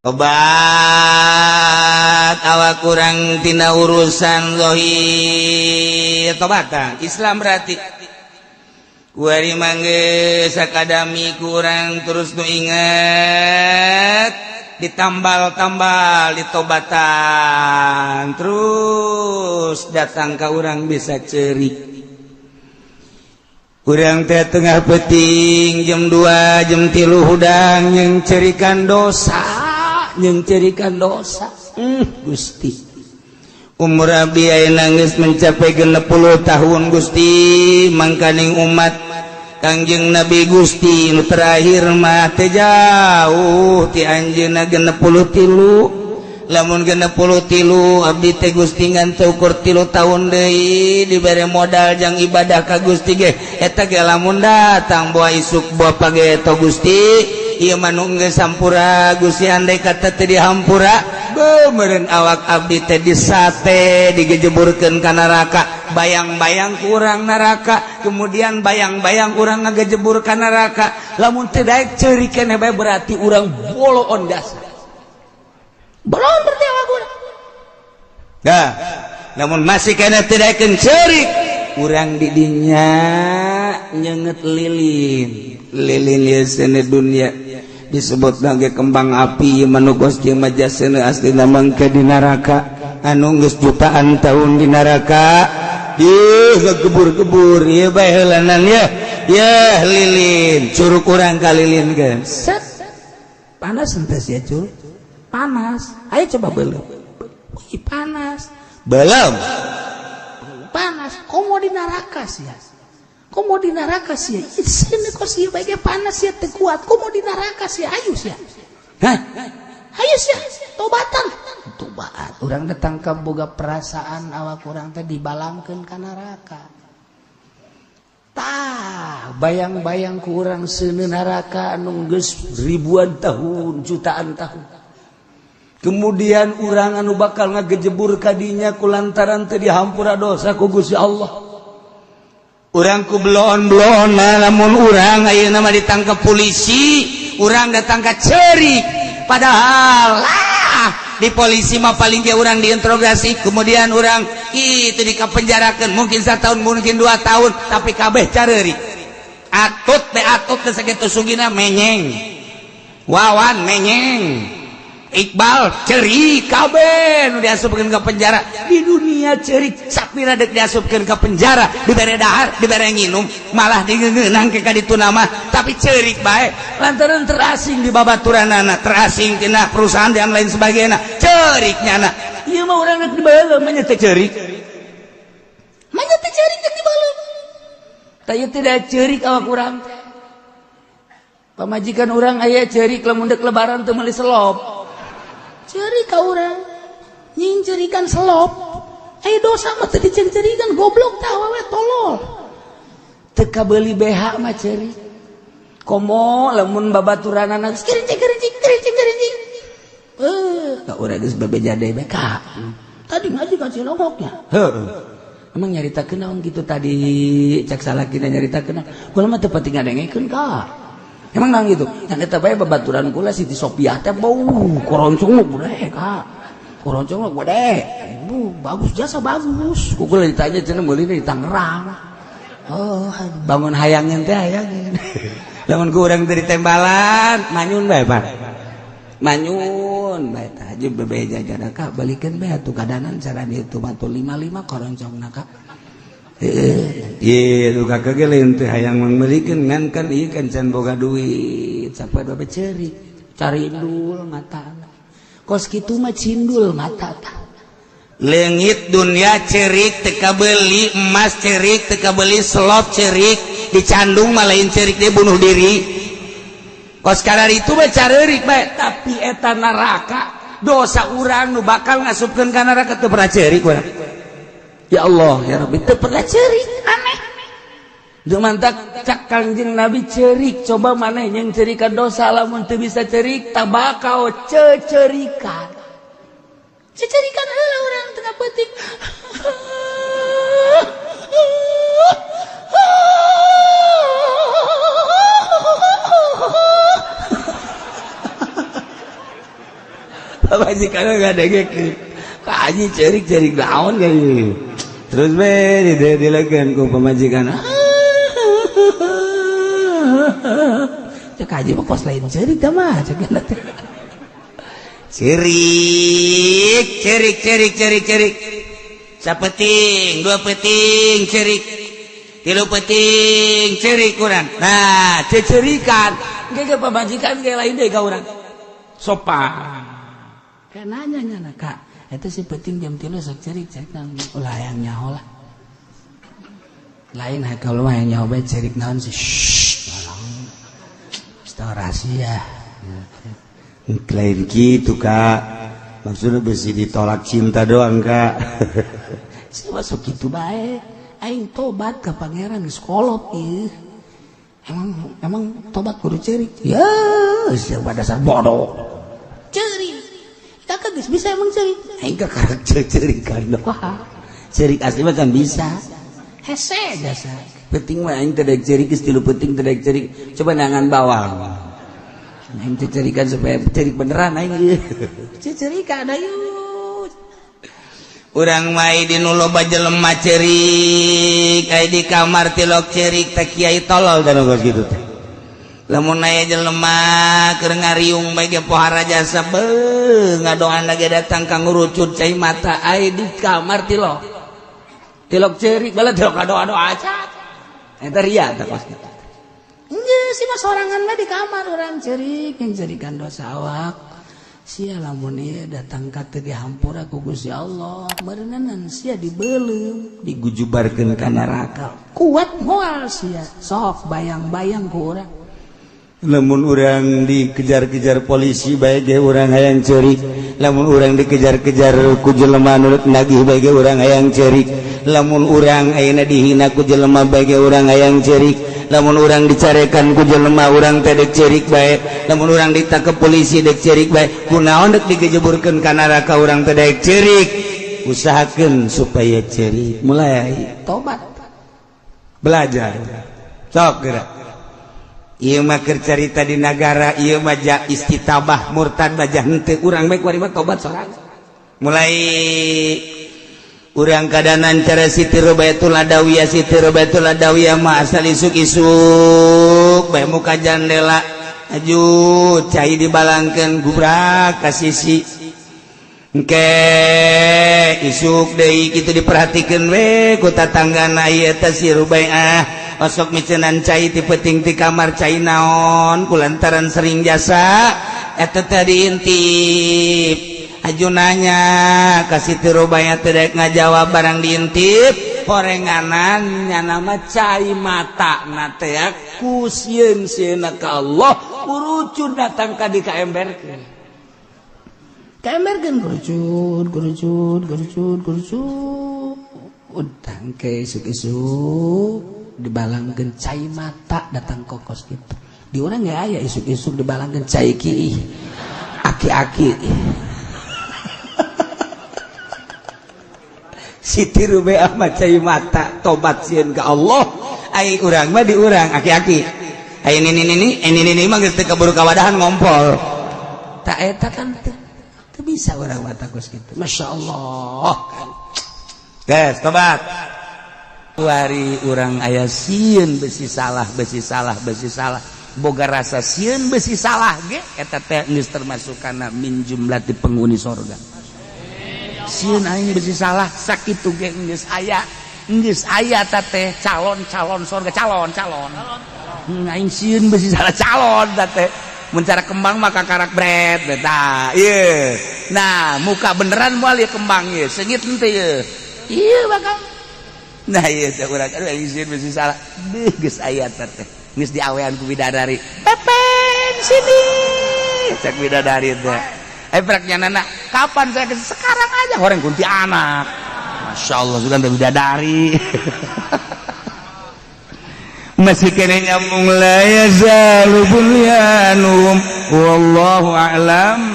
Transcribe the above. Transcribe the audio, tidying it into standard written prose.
Tobat awak kurang tina urusan zahir tobatan Islam berarti kuari mangge sakadami kurang terus nu ingat ditambal-tambal ditobatan terus datang ka urang bisa cerik urang teh tengah peting jam 2 jam 3 hudang yang cerikan dosa Gusti umur abdi ayeuna geus mencapai 60 tahun Gusti mangkaning umat Kangjeng Nabi Gusti nu terakhir mah teh jauh ti anjeunna 63 lamun 63 abdi teh Gusti ngan teu ukur 3 tahun deui dibere modal jang ibadah ka Gusti ge eta ge lamun datang boa isuk boa page eta Gusti ieu manung geus sampura Gusti andai kata teu dihampura beumereun awak abdi teh disate digejeburkeun ka neraka bayang-bayang kurang neraka kemudian bayang-bayang urang ngagejebur ka neraka lamun teu daek ceurik keneh bae berarti urang boloon dasar boloon berarti awak urang dah namun masih kena teu daekeun ceurik urang di dinya nyeungeut lilin ieu seni dunia disebut lagi kembang api manugos jeung majasana aslina mangke di neraka anu geus jutaan tahun di neraka gebur-gebur ieu bae heulanan ya lilin curug urang ka lilin geus set panas henteu sia curug panas ayo coba beuleum panas belum panas komo di neraka sia komo di neraka sia sini kok sia bae panas sia teu kuat komo di neraka sia ayo sia hah ayo sia tobatan tobat urang datang ka boga perasaan awak urang teh dibalangkeun ka neraka tah bayang-bayang ku urang seuneu neraka anu geus ribuan tahun jutaan tahun kemudian urang anu bakal ngagejebur ka dinya kulantaran teu dihampura dosa ku Gusti Allah urang ku belon-belon lamun urang ayeuna mah ditangkap polisi urang datang ka ceurik padahal di polisi mah paling ge urang diinterogasi kemudian urang itu dikapenjarakeun mungkin 1 tahun mungkin 2 tahun tapi kabeh careurik atut teh sakitu sugina menyeng wawan menyeng Iqbal ceurik kabeh nu diasupkeun ka penjara di dunia ceurik sapira deuk diasupkeun ka penjara dibere dahar dibere nginum malah digeungeunang ke ka ditu nama tapi ceurik bae lantaran terasing di babaturanana terasing tina perusahaan dan lain sebagainya ceuriknyana ieu mah urang geus dibeuleum mah teh ceurik mah teh ceurik geus dibeuleum tah ieu teh da ceurik awak urang teh pamajikan urang aya ceurik lamun deuk lebaran teu meuli selop ceri ka urang nying cerikan selop ayo dosa mah teu diceri-cerikan goblok tah awewe tolol teu kabeuli BH mah ceri komo lamun babaturanana geus kerincing ka urang geus babejade bae ka tadi ngaji ka cilongoknya heueuh emang nyaritakeun naon kitu tadi cak salakina nyaritakeun kula mah teu penting ngadengekeun ka emang nang gitu yang eta bae babaturan kula Siti Sopiah teh bau koroncong gede Kak koroncong gede bagus jasa bagus kula ditanya cenah meuli di Tangerang oh bangun hayangin teh hayangin lamun ku urang teh ditembalan manyun bae Pak manyun bae tah jeung bebe jajana Kak balikeun bae atuh kadanan cara ditu matul 55 koroncongna Kak tuh kakak ge lain teh hayang meulikeun ngan kan ieu kan can boga duit sapoe bae ceurik cari indul mata kos kitu mah cindul mata tah leungit dunia ceurik teu kabeuli emas ceurik teu kabeuli selop ceurik dicandung mah lain ceurik dia bunuh diri kos kadar itu mah careurik bae tapi eta neraka dosa urang nu bakal ngasupkeun ka neraka teu pernah ceurik urang ya Allah ya Rabbi teu pernah ceurik aneh jeung mantak cak Kangjeng Nabi ceurik coba maneh yang ceurikan dosa lamun teu bisa ceurik tah bakal ceurikan heula urang tengah peuting pamajikan ngadegek ka Haji cerik-cerik naon ka ieu terus be dilekeun ku pamajikan cek Haji mah kos lain cerik tah mah cek teh cerik sapeting 2 peting cerik 3 peting cerik kurang nah cerikan ge pamajikan ge lain deui ka urang sopan kayak nanya kak itu si peting jam 3 sok cerik nang ulah yang nyaho lah lain kalau mah yang nyaho bae cerik naon sih rahasia lain gitu kak maksudnya besi ditolak cinta doang kak sih masuk gitu baik aing tobat ke pangeran geus kolot ieu emang tobat kudu cerik ya siapa dasar bodoh cerik kakak geus bisa emang cerik aing ka karakter cerikan doang cerik asli mah kan bisa hese jasa penting mah aing teu daek cerik geus 3 penting teu daek cerik coba nangan bawang aing teu cerikan supaya cerik beneran aing cerikan ayo urang mai di nu loba jelema cerik ai di kamar tilok cerik teh kiai tolol dan geus kitu teh lamun aya jelema keur ngariung bae ge pohara jasa beuh ngadoan lagi datang ka ngurucut cai mata ai di kamar tilok cerik bala tilok doa-doa aja eta ria teh kos kitu geus si mah sorangan mah di kamar urang cerik yang cerikan dosa awak sia lamun ieu datang ka teu dihampura ku Gusti Allah beureunan sia dibeuleuh digujubarkeun ka neraka kuat moal sia sok bayang-bayang ku urang lamun urang dikejar-kejar polisi bae ge urang hayang cerik lamun urang dikejar-kejar ku jelema nu nagih bae ge urang hayang cerik lamun urang ayeuna dihina ku jelema bae ge urang hayang cerik lamun urang dicarekan ku jelema urang teh dek cerik bae lamun urang ditangkep polisi dek cerik bae kunaon dek digejeburkeun ka neraka urang teh dek cerik usahakeun supaya cerik mulai tobat belajar sok geura ieu mah keur carita di nagara ieu mah istitabah murtad bajah henteu urang bae kuari mah tobat sorang mulai urang kadanan cara Siti Robayatul Adawiyah mah asal isuk-isuk bae muka jandela aju cai dibalangkeun gubrak ka sisi engke isuk deui kitu diperhatikeun we ku tatanggana ieu teh si Rubaiyah osok micenan cai ti peuting ti kamar cai naon kulantaran sering jasa eta teh diintip aju nanya kasih Siti Robaiyah teh daek ngajawab barang diintip horenganan nya nama cai mata na teh ku sieun-sieunna ka Allah kurucun datang ka di kaemberkeun gurucun udang ke isuk-isuk dibalangkeun cai mata datang kokos gitu di urang ge aya isuk-isuk dibalangkeun cai ki aki-aki Siti Rubaiyah mah cai mata tobat sieun ka Allah ai urang mah di urang aki-aki ai ini mah geus teu kaburu kawadahan ngompol tak eta kan teu bisa urang mah takos kitu masyaallah guys tobat hari urang aya sieun besi salah boga rasa sieun besi salah ge eta teh geus termasuk kana min jumlati penghuni surga sieun aing besi salah sakitu ge geus aya ta teh calon surga calon aing sieun besi salah calon ta teh mun cara kembang mah kakarak bret eta ieu nah muka beneran moal ieu kembang ieu seungit henteu ieu bakal nah ieu teh urang aduh aing sieun besi salah geus aya ta teh geus diawean ku bidadari pepen sini cek bidadari teh beraknya nana kapan saya sekarang aja orang kunti anak Masya Allah sudah bidadari masih kena nyambung la yazalu bunyanum wallahu a'lam